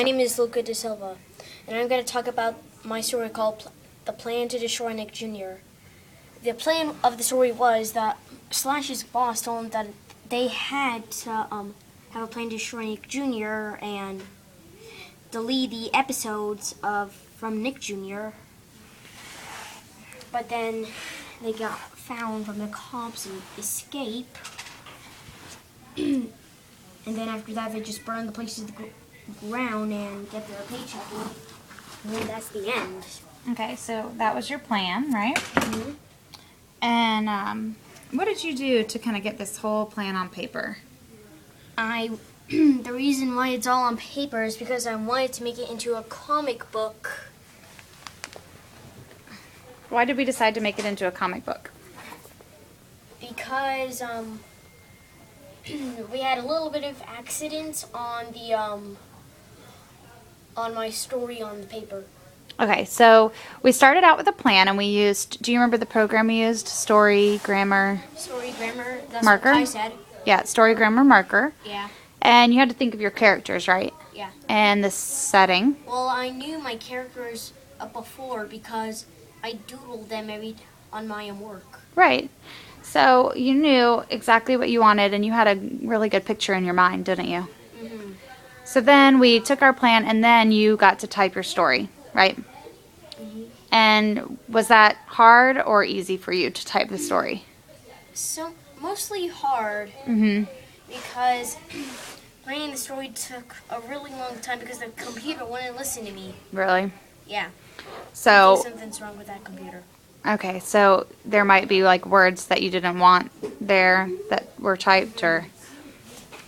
My name is Luca De Silva, and I'm going to talk about my story called The Plan to Destroy Nick Jr. The plan of the story was that Slash's boss told him that they had to have a plan to destroy Nick Jr. and delete the episodes from Nick Jr. But then they got found from the cops and escape. And then after that, they just burned the place to the ground and get their paycheck. And then that's the end. Okay, so that was your plan, right? Mm-hmm. And what did you do to kind of get this whole plan on paper? The reason why it's all on paper is because I wanted to make it into a comic book. Why did we decide to make it into a comic book? Because we had a little bit of accidents on the on my story on the paper. Okay, so we started out with a plan and we used, do you remember the program we used? Story, Grammar, Story, grammar, that's Marker? what I said. Yeah, Story, Grammar, Marker. Yeah. And you had to think of your characters, right? Yeah. And the setting. Well, I knew my characters before because I doodled them on my work. Right. So you knew exactly what you wanted and you had a really good picture in your mind, didn't you? Mm-hmm. So then we took our plan and then you got to type your story, right? Mm-hmm. And was that hard or easy for you to type the story? So, mostly hard. Mm-hmm. Because writing the story took a really long time because the computer wouldn't listen to me. Really? Yeah. I So, think something's wrong with that computer. okay, so there might be like words that you didn't want there that were typed or...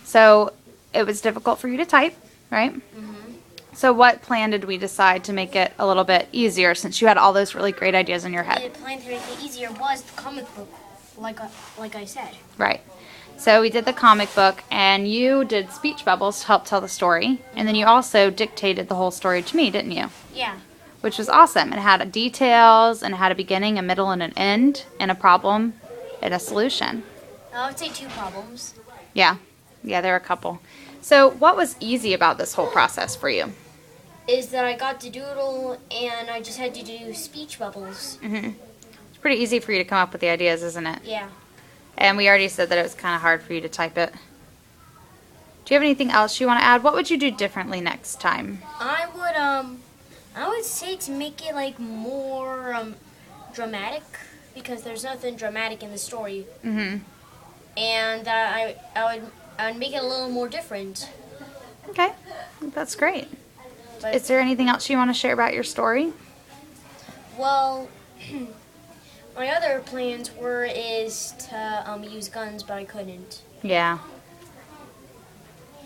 So, it was difficult for you to type, right? Mm-hmm. So what plan did we decide to make it a little bit easier since you had all those really great ideas in your head? The plan to make it easier was the comic book, like I said. Right. So we did the comic book and you did speech bubbles to help tell the story. And then you also dictated the whole story to me, didn't you? Yeah. Which was awesome. It had details and it had a beginning, a middle, and an end, and a problem and a solution. I would say 2 problems. Yeah. Yeah, there were a couple. So what was easy about this whole process for you? Is that I got to doodle and I just had to do speech bubbles. Mm-hmm. It's pretty easy for you to come up with the ideas, isn't it? Yeah. And we already said that it was kind of hard for you to type it. Do you have anything else you want to add? What would you do differently next time? I would say to make it like more dramatic because there's nothing dramatic in the story. Mm-hmm. And I would make it a little more different. Okay, that's great. But, Is there anything else you want to share about your story? well, my other plans is to use guns, but I couldn't. Yeah.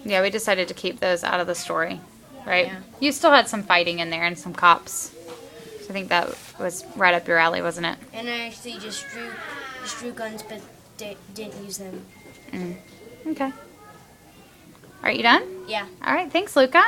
Yeah, we decided to keep those out of the story, right? Yeah. You still had some fighting in there and some cops. So I think that was right up your alley, wasn't it? And I actually just drew guns, but didn't use them. Mm. Okay. Are you done? Yeah. All right, thanks, Luca.